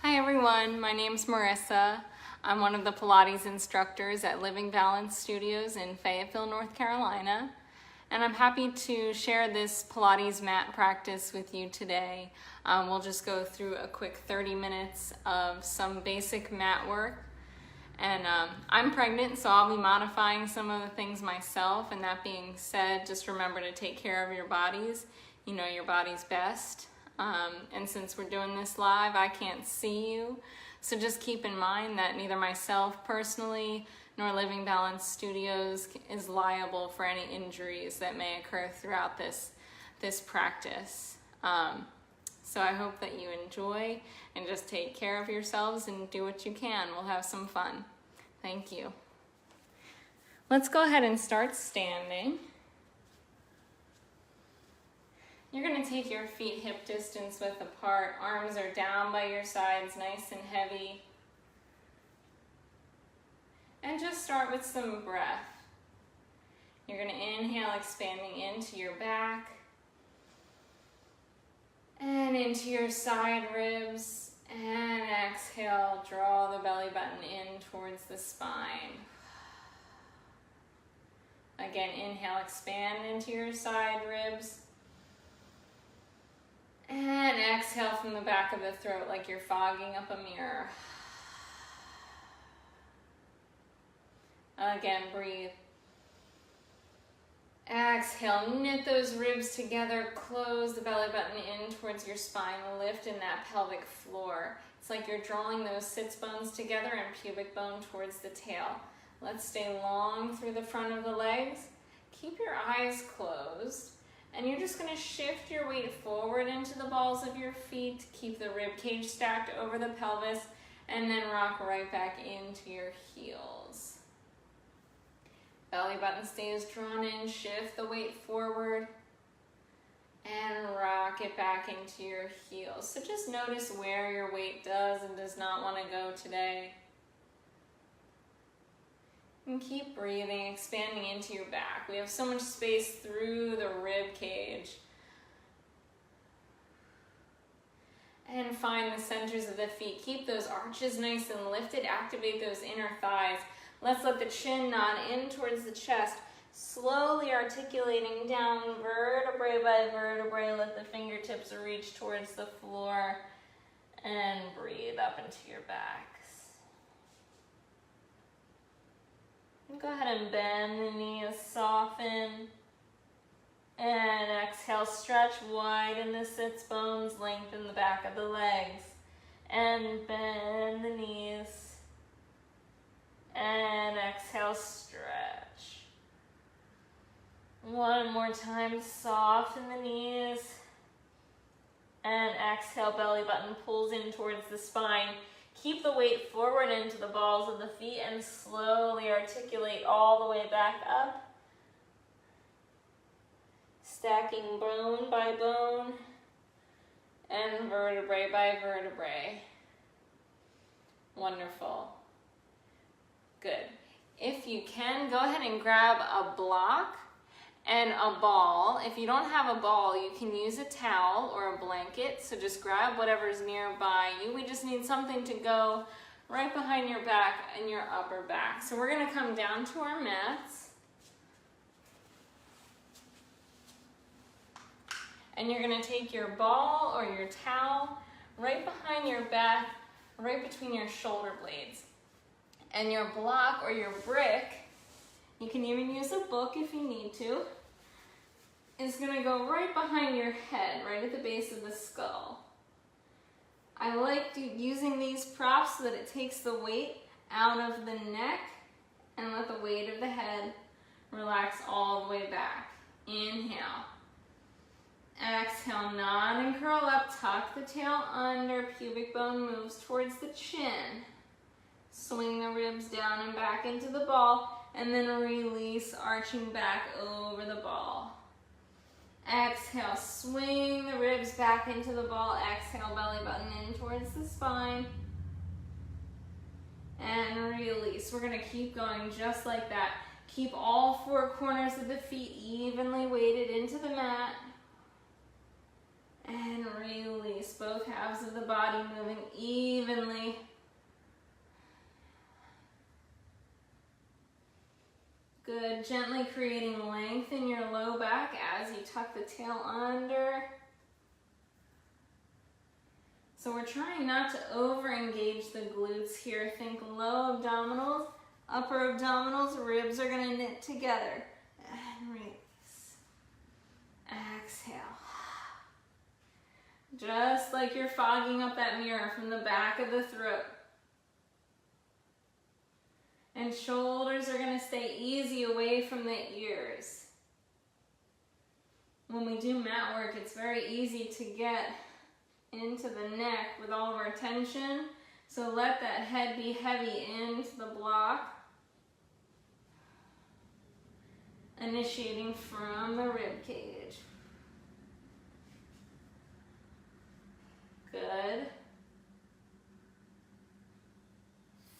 Hi everyone, my name's Marissa. I'm one of the Pilates instructors at Living Balance Studios in Fayetteville, North Carolina. And I'm happy to share this Pilates mat practice with you today. We'll just go through a quick 30 minutes of some basic mat work. And I'm pregnant, so I'll be modifying some of the things myself. And that being said, just remember to take care of your bodies. You know your body's best. And since we're doing this live, I can't see you. So just keep in mind that neither myself personally nor Living Balance Studios is liable for any injuries that may occur throughout this practice. So I hope that you enjoy and just take care of yourselves and do what you can. We'll have some fun. Thank you. Let's go ahead and start standing. You're going to take your feet hip distance width apart. Arms are down by your sides, nice and heavy. And just start with some breath. You're going to inhale, expanding into your back and into your side ribs. And exhale, draw the belly button in towards the spine. Again, inhale, expand into your side ribs. And exhale from the back of the throat like you're fogging up a mirror. Again, breathe. Exhale, knit those ribs together, close the belly button in towards your spine, lift in that pelvic floor. It's like you're drawing those sits bones together and pubic bone towards the tail. Let's stay long through the front of the legs. Keep your eyes closed. And you're just going to shift your weight forward into the balls of your feet. Keep the rib cage stacked over the pelvis and then rock right back into your heels. Belly button stays drawn in, shift the weight forward and rock it back into your heels. So just notice where your weight does and does not want to go today. And keep breathing, expanding into your back. We have so much space through the rib cage. And find the centers of the feet. Keep those arches nice and lifted. Activate those inner thighs. Let's let the chin nod in towards the chest. Slowly articulating down vertebrae by vertebrae. Let the fingertips reach towards the floor. And breathe up into your back. Go ahead and bend the knees, soften, and exhale, stretch, widen the sits bones, lengthen the back of the legs, and bend the knees, and exhale, stretch. One more time, soften the knees, and exhale, belly button pulls in towards the spine. Keep the weight forward into the balls of the feet and slowly articulate all the way back up. Stacking bone by bone and vertebrae by vertebrae. Wonderful. Good. If you can, go ahead and grab a block and a ball. If you don't have a ball, you can use a towel or a blanket. So just grab whatever's nearby you. We just need something to go right behind your back and your upper back. So we're going to come down to our mats. And you're going to take your ball or your towel right behind your back, right between your shoulder blades. And your block or your brick, you can even use a book if you need to, is going to go right behind your head, right at the base of the skull. I like using these props so that it takes the weight out of the neck and let the weight of the head relax all the way back. Inhale. Exhale, nod and curl up, tuck the tail under, pubic bone moves towards the chin. Swing the ribs down and back into the ball, and then release, arching back over the ball. Exhale, swing the ribs back into the ball. Exhale, belly button in towards the spine. And release. We're going to keep going just like that. Keep all four corners of the feet evenly weighted into the mat. And release. Both halves of the body moving evenly. Good. Gently creating length in your low back as you tuck the tail under. So we're trying not to over-engage the glutes here. Think low abdominals, upper abdominals, ribs are going to knit together. And release. Exhale. Just like you're fogging up that mirror from the back of the throat. And shoulders are going to stay easy away from the ears. When we do mat work, it's very easy to get into the neck with all of our tension. So let that head be heavy into the block. Initiating from the rib cage. Good.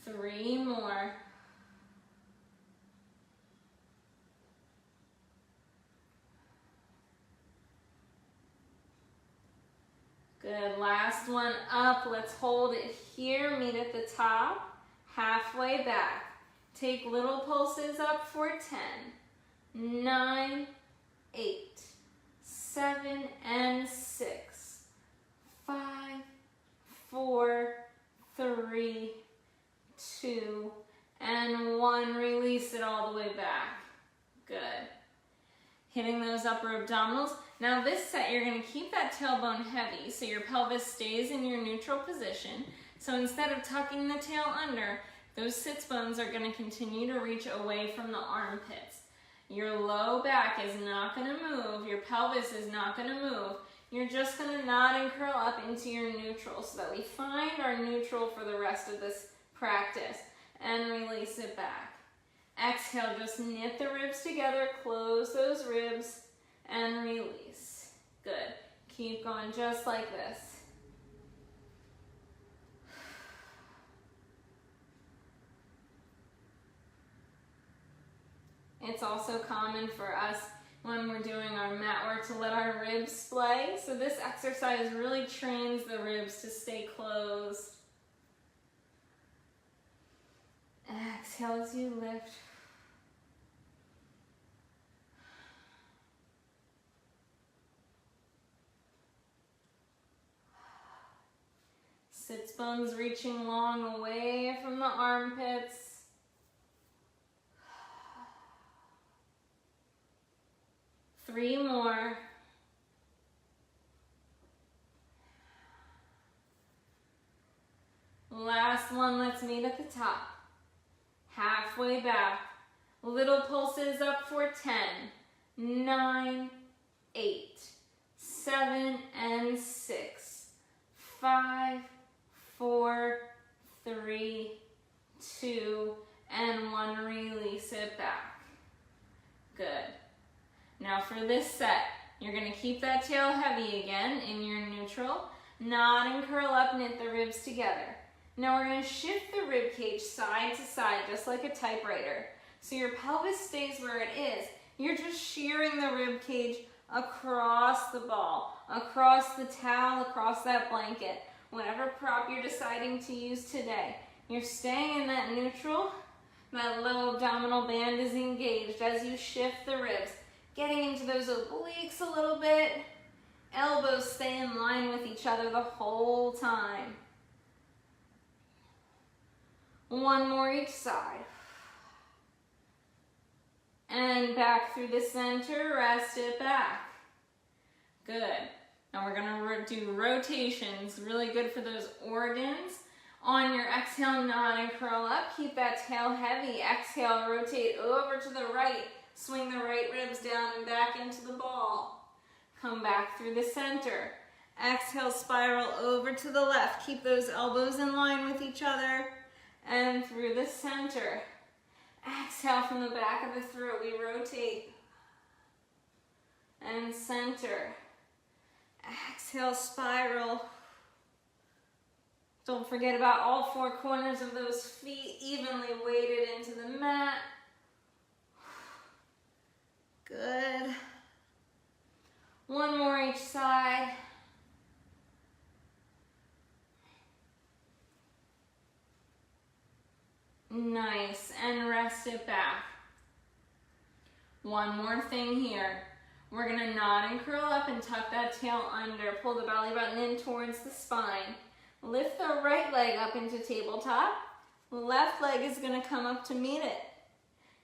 3 more. Good, last one up. Let's hold it here, meet at the top, halfway back. Take little pulses up for 10, 9, 8, 7, and 6, 5, 4, 3, 2, and 1. Release it all the way back. Good. Hitting those upper abdominals. Now this set, you're going to keep that tailbone heavy so your pelvis stays in your neutral position. So instead of tucking the tail under, those sits bones are going to continue to reach away from the armpits. Your low back is not going to move. Your pelvis is not going to move. You're just going to nod and curl up into your neutral so that we find our neutral for the rest of this practice. And release it back. Exhale, just knit the ribs together, close those ribs, and release. Good. Keep going just like this. It's also common for us when we're doing our mat work to let our ribs splay. So this exercise really trains the ribs to stay closed. Exhale as you lift. Sits bones reaching long away from the armpits. Three more. Last one, let's meet at the top. Halfway back. Little pulses up for 10, 9, 8, 7, and 6, 5, 4, 3, 2, and 1. Release it back. Good. Now for this set, you're going to keep that tail heavy again in your neutral. Nod and curl up, knit the ribs together. Now we're going to shift the rib cage side to side, just like a typewriter. So your pelvis stays where it is. You're just shearing the rib cage across the ball, across the towel, across that blanket, whatever prop you're deciding to use today. You're staying in that neutral. That low abdominal band is engaged as you shift the ribs, getting into those obliques a little bit. Elbows stay in line with each other the whole time. One more each side. And back through the center, rest it back. Good. Now we're going to do rotations, really good for those organs. On your exhale, nod and curl up. Keep that tail heavy. Exhale, rotate over to the right. Swing the right ribs down and back into the ball. Come back through the center. Exhale, spiral over to the left. Keep those elbows in line with each other. And through the center. Exhale from the back of the throat. We rotate. And center. Exhale, spiral. Don't forget about all four corners of those feet evenly weighted into the mat. Good. One more each side. rest it back. One more thing here. We're gonna nod and curl up and tuck that tail under. Pull the belly button in towards the spine. Lift the right leg up into tabletop. Left leg is gonna come up to meet it.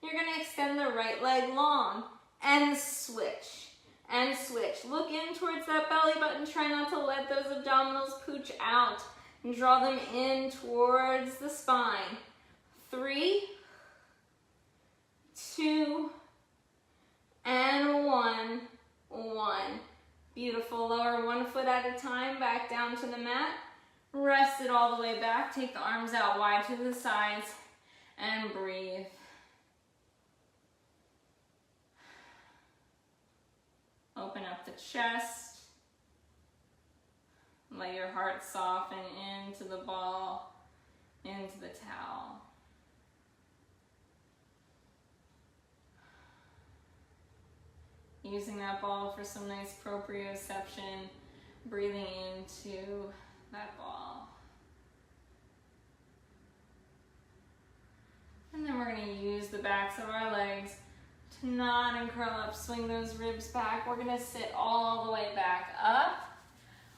You're gonna extend the right leg long and switch. And switch. Look in towards that belly button. Try not to let those abdominals pooch out. And draw them in towards the spine. 3, 2, and 1. Beautiful. Lower one foot at a time. Back down to the mat. Rest it all the way back. Take the arms out wide to the sides. And breathe. Open up the chest. Let your heart soften into the ball, into the towel. Using that ball for some nice proprioception, breathing into that ball. And then we're going to use the backs of our legs to nod and curl up, swing those ribs back. We're going to sit all the way back up.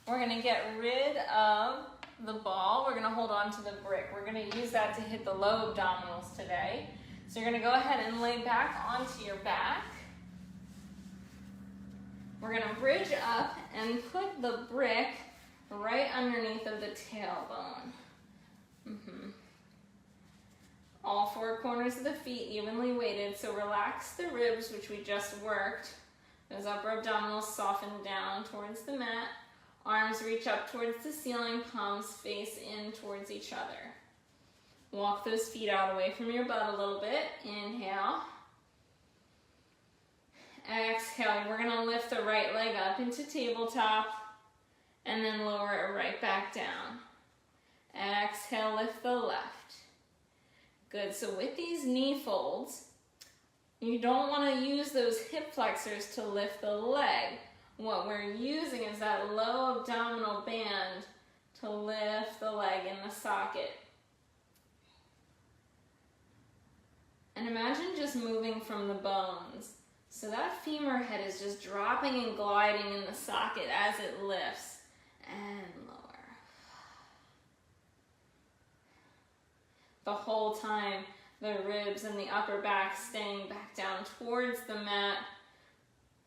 We're going to get rid of the ball. We're going to hold on to the brick. We're going to use that to hit the low abdominals today. So you're going to go ahead and lay back onto your back. We're going to bridge up and put the brick right underneath of the tailbone. All 4 corners of the feet evenly weighted, so relax the ribs, which we just worked. Those upper abdominals soften down towards the mat. Arms reach up towards the ceiling, palms face in towards each other. Walk those feet out away from your butt a little bit. Inhale. Exhale. We're going to lift the right leg up into tabletop and then lower it right back down. Exhale, lift the left. Good, so with these knee folds, you don't want to use those hip flexors to lift the leg. What we're using is that low abdominal band to lift the leg in the socket. And imagine just moving from the bones. So that femur head is just dropping and gliding in the socket as it lifts and lower. The whole time, the ribs and the upper back staying back down towards the mat.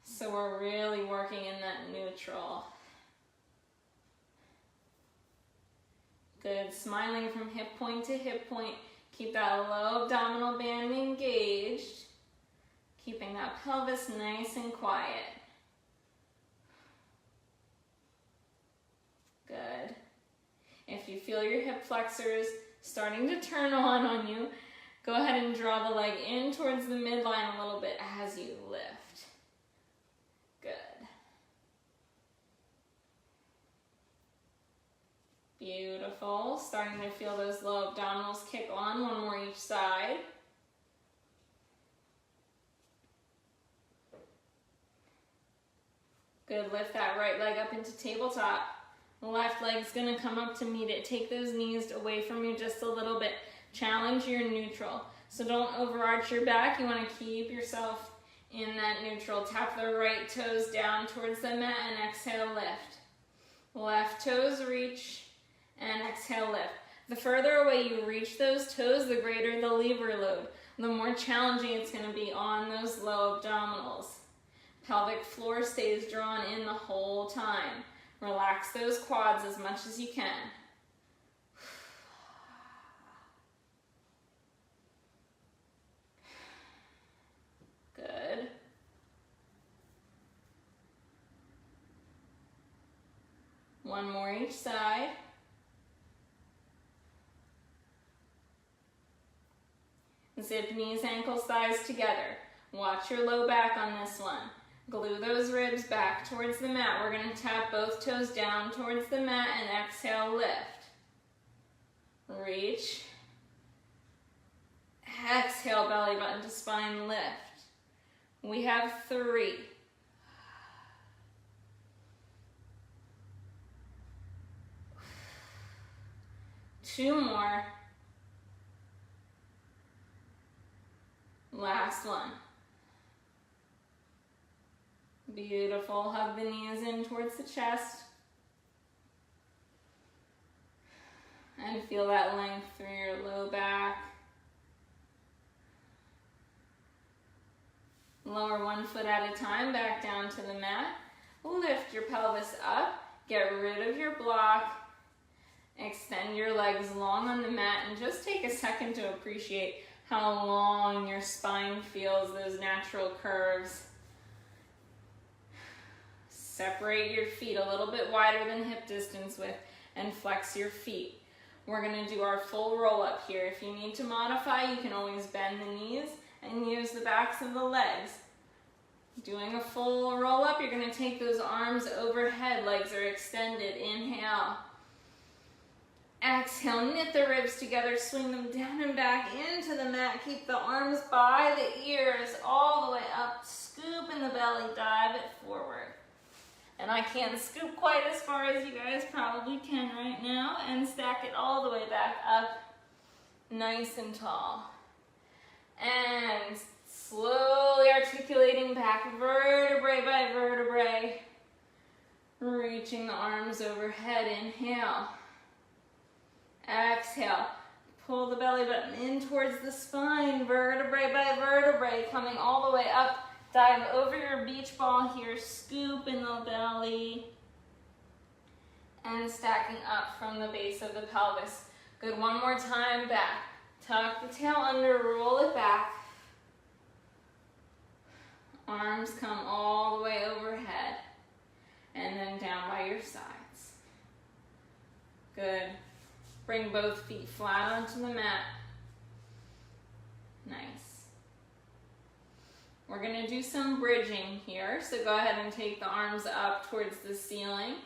So we're really working in that neutral. Good, smiling from hip point to hip point. Keep that low abdominal band engaged. Keeping that pelvis nice and quiet. Good. If you feel your hip flexors starting to turn on you, go ahead and draw the leg in towards the midline a little bit as you lift. Good. Beautiful. Starting to feel those low abdominals kick on. One more each side. Good. Lift that right leg up into tabletop. Left leg's going to come up to meet it. Take those knees away from you just a little bit. Challenge your neutral. So don't overarch your back. You want to keep yourself in that neutral. Tap the right toes down towards the mat and exhale, lift. Left toes reach and exhale, lift. The further away you reach those toes, the greater the lever load. The more challenging it's going to be on those low abdominals. Pelvic floor stays drawn in the whole time. Relax those quads as much as you can. Good. One more each side. Zip knees, ankles, thighs together. Watch your low back on this one. Glue those ribs back towards the mat. We're going to tap both toes down towards the mat and exhale, lift. Reach. Exhale, belly button to spine, lift. We have 3. Two more. Last one. Beautiful. Hug the knees in towards the chest. And feel that length through your low back. Lower one foot at a time, back down to the mat. Lift your pelvis up. Get rid of your block. Extend your legs long on the mat and just take a second to appreciate how long your spine feels, those natural curves. Separate your feet a little bit wider than hip distance width and flex your feet. We're going to do our full roll up here. If you need to modify, you can always bend the knees and use the backs of the legs. Doing a full roll up, you're going to take those arms overhead, legs are extended. Inhale. Exhale, knit the ribs together, swing them down and back into the mat. Keep the arms by the ears all the way up. Scoop in the belly, dive it forward. And I can't scoop quite as far as you guys probably can right now. And stack it all the way back up, nice and tall. And slowly articulating back, vertebrae by vertebrae. Reaching the arms overhead, inhale. Exhale, pull the belly button in towards the spine, vertebrae by vertebrae, coming all the way up. Dive over your beach ball here, scoop in the belly, and stacking up from the base of the pelvis. Good, one more time, back. Tuck the tail under, roll it back. Arms come all the way overhead, and then down by your sides. Good. Bring both feet flat onto the mat. Nice. We're going to do some bridging here, so go ahead and take the arms up towards the ceiling.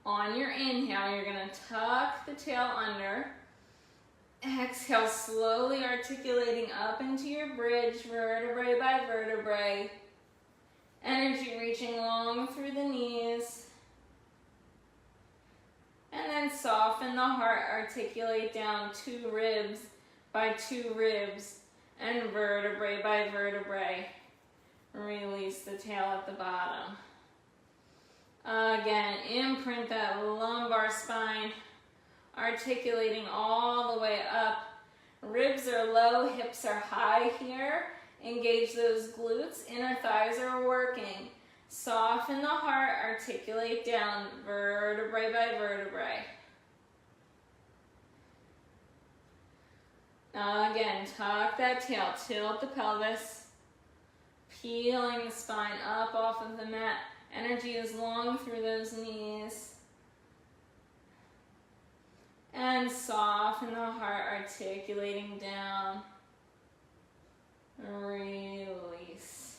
On your inhale, you're going to tuck the tail under. Exhale, slowly articulating up into your bridge, vertebrae by vertebrae. Energy reaching long through the knees. And then soften the heart, articulate down 2 ribs by 2 ribs, and vertebrae by vertebrae. Release the tail at the bottom. Again, imprint that lumbar spine, articulating all the way up. Ribs are low, hips are high here. Engage those glutes, inner thighs are working. Soften the heart, articulate down, vertebrae by vertebrae. Again, tuck that tail, tilt the pelvis, peeling the spine up off of the mat. Energy is long through those knees. And soften the heart, articulating down. Release.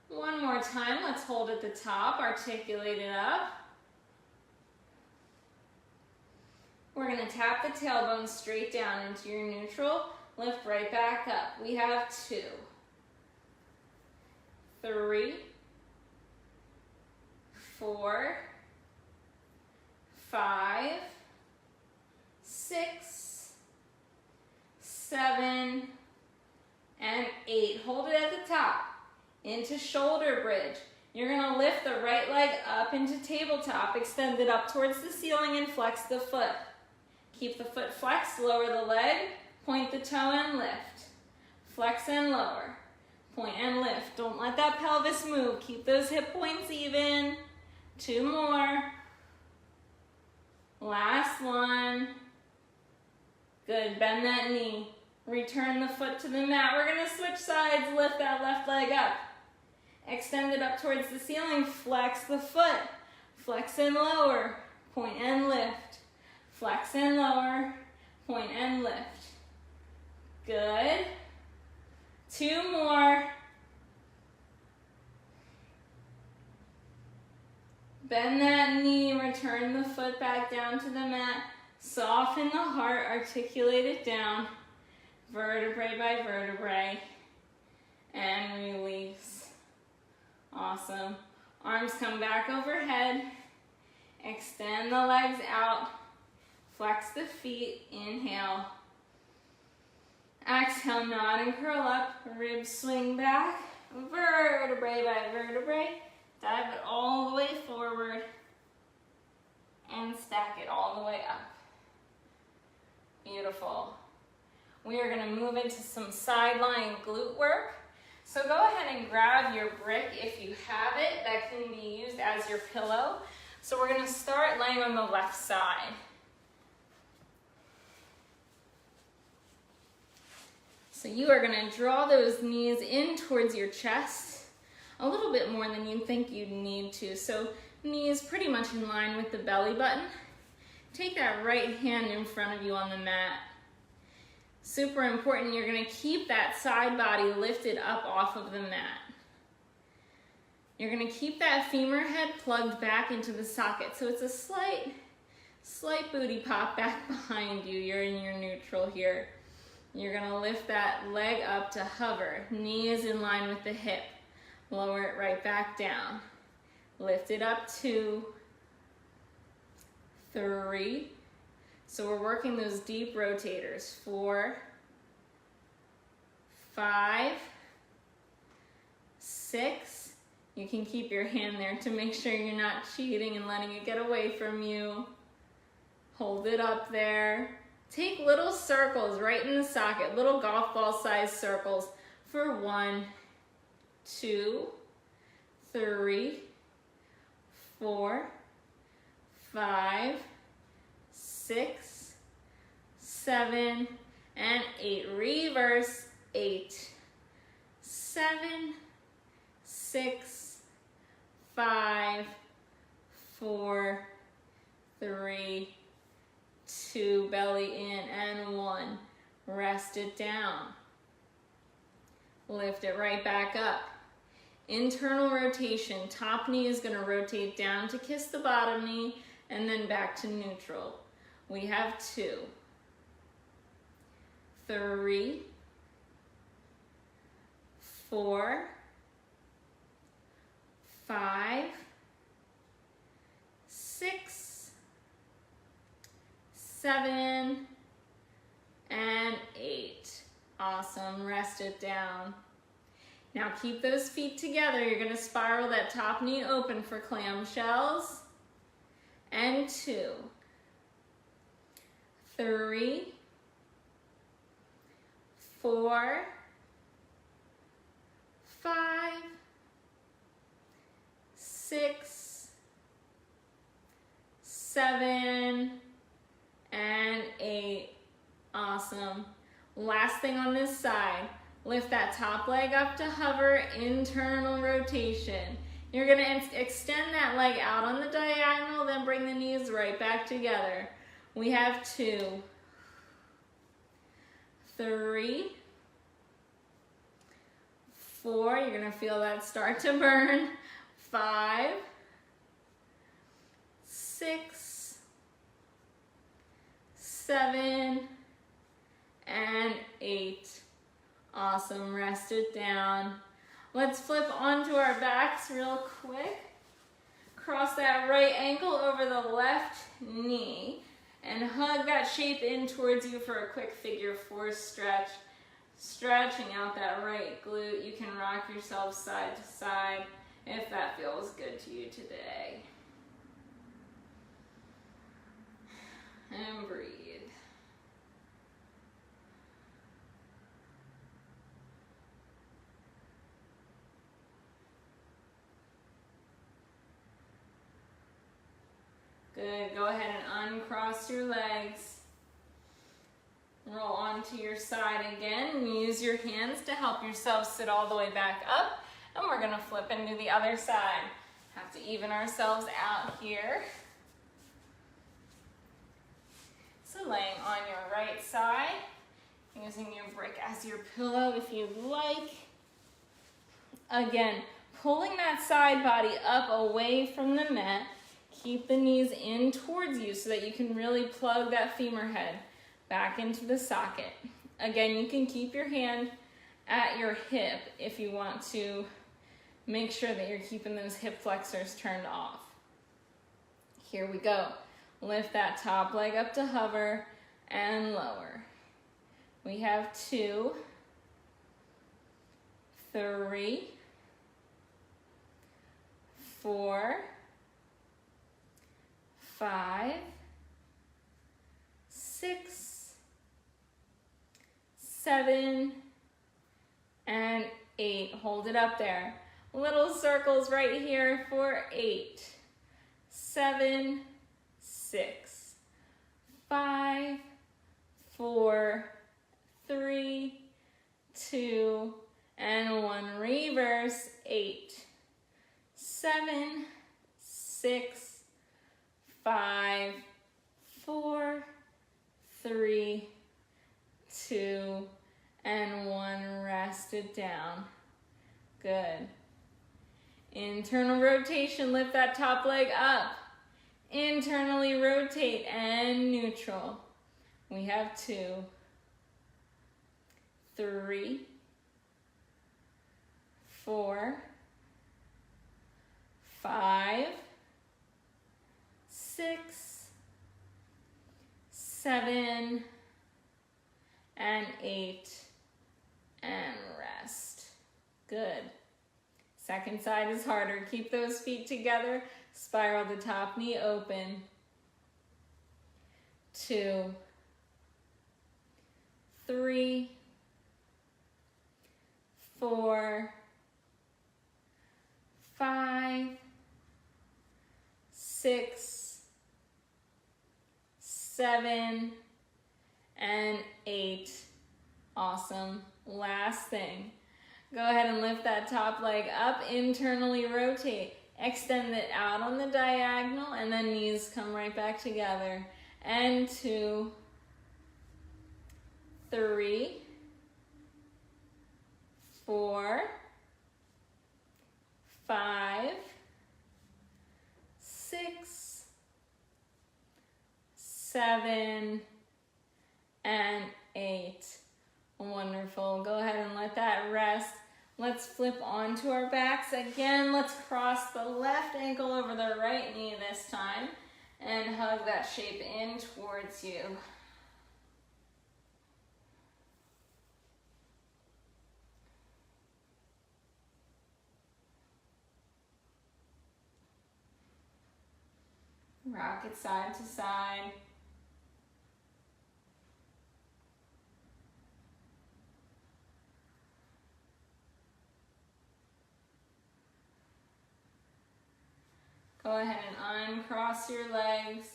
One more time, let's hold at the top, articulate it up. We're going to tap the tailbone straight down into your neutral, lift right back up. We have 2, 3, 4, 5, 6, 7, and 8. Hold it at the top. Into shoulder bridge. You're going to lift the right leg up into tabletop, extend it up towards the ceiling and flex the foot. Keep the foot flexed, lower the leg, point the toe and lift. Flex and lower, point and lift. Don't let that pelvis move. Keep those hip points even. 2 more. Last one. Good, bend that knee. Return the foot to the mat. We're going to switch sides, lift that left leg up. Extend it up towards the ceiling, flex the foot. Flex and lower, point and lift. Flex and lower, point and lift. Good. 2 more. Bend that knee, return the foot back down to the mat. Soften the heart, articulate it down. Vertebrae by vertebrae. And release. Awesome. Arms come back overhead. Extend the legs out. Flex the feet. Inhale. Exhale, nod and curl up, ribs swing back, vertebrae by vertebrae. Dive it all the way forward and stack it all the way up. Beautiful. We are going to move into some side lying glute work. So go ahead and grab your brick if you have it. That can be used as your pillow. So we're going to start laying on the left side. So you are going to draw those knees in towards your chest a little bit more than you think you'd need to. So knees pretty much in line with the belly button. Take that right hand in front of you on the mat. Super important, you're going to keep that side body lifted up off of the mat. You're going to keep that femur head plugged back into the socket. So it's a slight booty pop back behind you. You're in your neutral here. You're going to lift that leg up to hover. Knee is in line with the hip. Lower it right back down. Lift it up, 2, 3. So we're working those deep rotators. 4, 5, 6. You can keep your hand there to make sure you're not cheating and letting it get away from you. Hold it up there. Take little circles right in the socket, little golf ball sized circles for 1, 2, 3, 4, 5, 6, 7, and 8. Reverse. 8, 7, 6, 5, 4, 3, 2, belly in, and 1. Rest it down. Lift it right back up. Internal rotation. Top knee is going to rotate down to kiss the bottom knee and then back to neutral. We have 2, 3, 4, 5, 6, 7, and 8. Awesome. Rest it down. Now keep those feet together. You're going to spiral that top knee open for clamshells. And 2, 3, 4, 5, 6, 7, and 8. Awesome. Last thing on this side. Lift that top leg up to hover, internal rotation. You're going to extend that leg out on the diagonal, then bring the knees right back together. We have 2, 3, 4. You're going to feel that start to burn. 5, 6, 7, and 8. Awesome. Rest it down. Let's flip onto our backs real quick. Cross that right ankle over the left knee and hug that shape in towards you for a quick figure 4 stretch. Stretching out that right glute. You can rock yourself side to side if that feels good to you today. And breathe. Good. Go ahead and uncross your legs. Roll onto your side again and use your hands to help yourself sit all the way back up. And we're going to flip into the other side. Have to even ourselves out here. So laying on your right side, using your brick as your pillow if you'd like. Again, pulling that side body up away from the mat. Keep the knees in towards you so that you can really plug that femur head back into the socket. Again, you can keep your hand at your hip if you want to make sure that you're keeping those hip flexors turned off. Here we go. Lift that top leg up to hover and lower. We have 2, 3, 4, 5, 6, 7, and 8. Hold it up there. Little circles right here for 8, 7, 6, 5, 4, 3, 2, and 1. Reverse. 8, 7, 6, 5, 4, 3, 2, and 1. Rest it down. Good. Internal rotation, lift that top leg up. Internally rotate and neutral. We have 2, 3, 4, 5, 6, 7, and 8, and rest. Good. Second side is harder. Keep those feet together. Spiral the top knee open. 2, 3, 4, 5, 6, 7, and 8. Awesome. Last thing. Go ahead and lift that top leg up, internally rotate. Extend it out on the diagonal, and then knees come right back together. And 2, 3, 4, 5, 6, 7, and 8. Wonderful. Go ahead and let that rest. Let's flip onto our backs again. Let's cross the left ankle over the right knee this time and hug that shape in towards you. Rock it side to side. Go ahead and uncross your legs,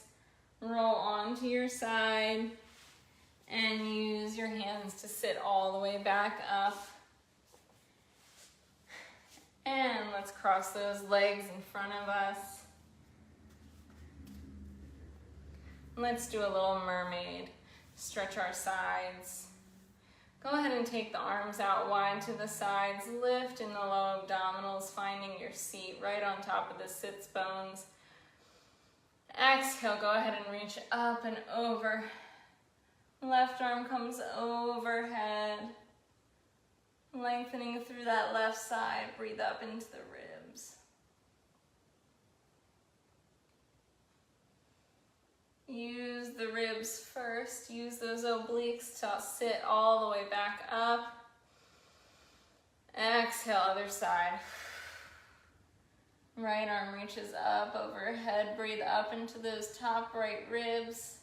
roll onto your side, and use your hands to sit all the way back up. And let's cross those legs in front of us. Let's do a little mermaid. Stretch our sides. Go ahead and take the arms out wide to the sides. Lift in the low abdominals, finding your seat right on top of the sits bones. Exhale, go ahead and reach up and over. Left arm comes overhead. Lengthening through that left side. Breathe up into the ribs. Use the ribs first. Use those obliques to sit all the way back up. Exhale, other side. Right arm reaches up overhead. Breathe up into those top right ribs.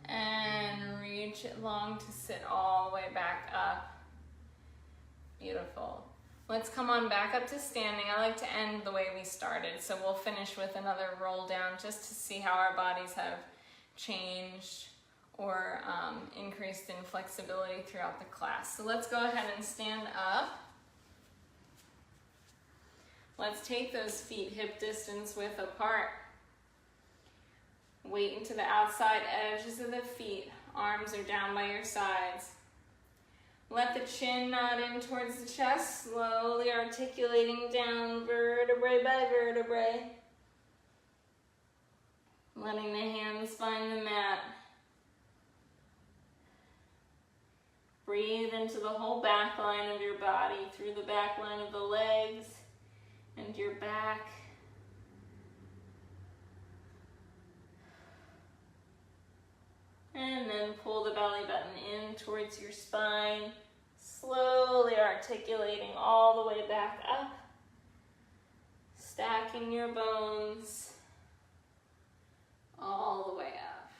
And reach it long to sit all the way back up. Beautiful. Let's come on back up to standing. I like to end the way we started, so we'll finish with another roll down just to see how our bodies have changed or increased in flexibility throughout the class. So let's go ahead and stand up. Let's take those feet hip distance width apart. Weight into the outside edges of the feet. Arms are down by your sides. Let the chin nod in towards the chest, slowly articulating down vertebrae by vertebrae. Letting the hands find the mat. Breathe into the whole back line of your body, through the back line of the legs and your back. And then pull the belly button in towards your spine, slowly articulating all the way back up, stacking your bones all the way up.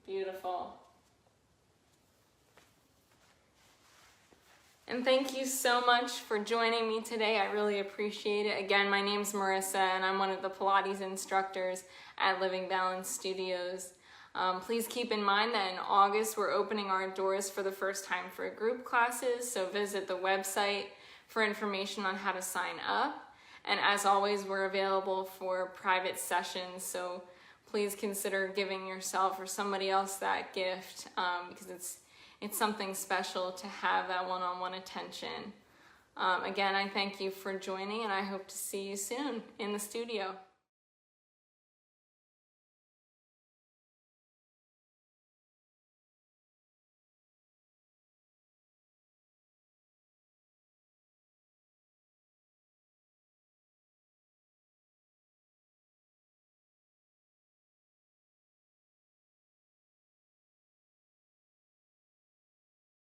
Beautiful. And thank you so much for joining me today. I really appreciate it. Again, my name's Marissa, and I'm one of the Pilates instructors at Living Balance Studios. Please keep in mind that in August, we're opening our doors for the first time for group classes, so visit the website for information on how to sign up. And as always, we're available for private sessions, so please consider giving yourself or somebody else that gift, because it's something special to have that one-on-one attention. Again, I thank you for joining, and I hope to see you soon in the studio.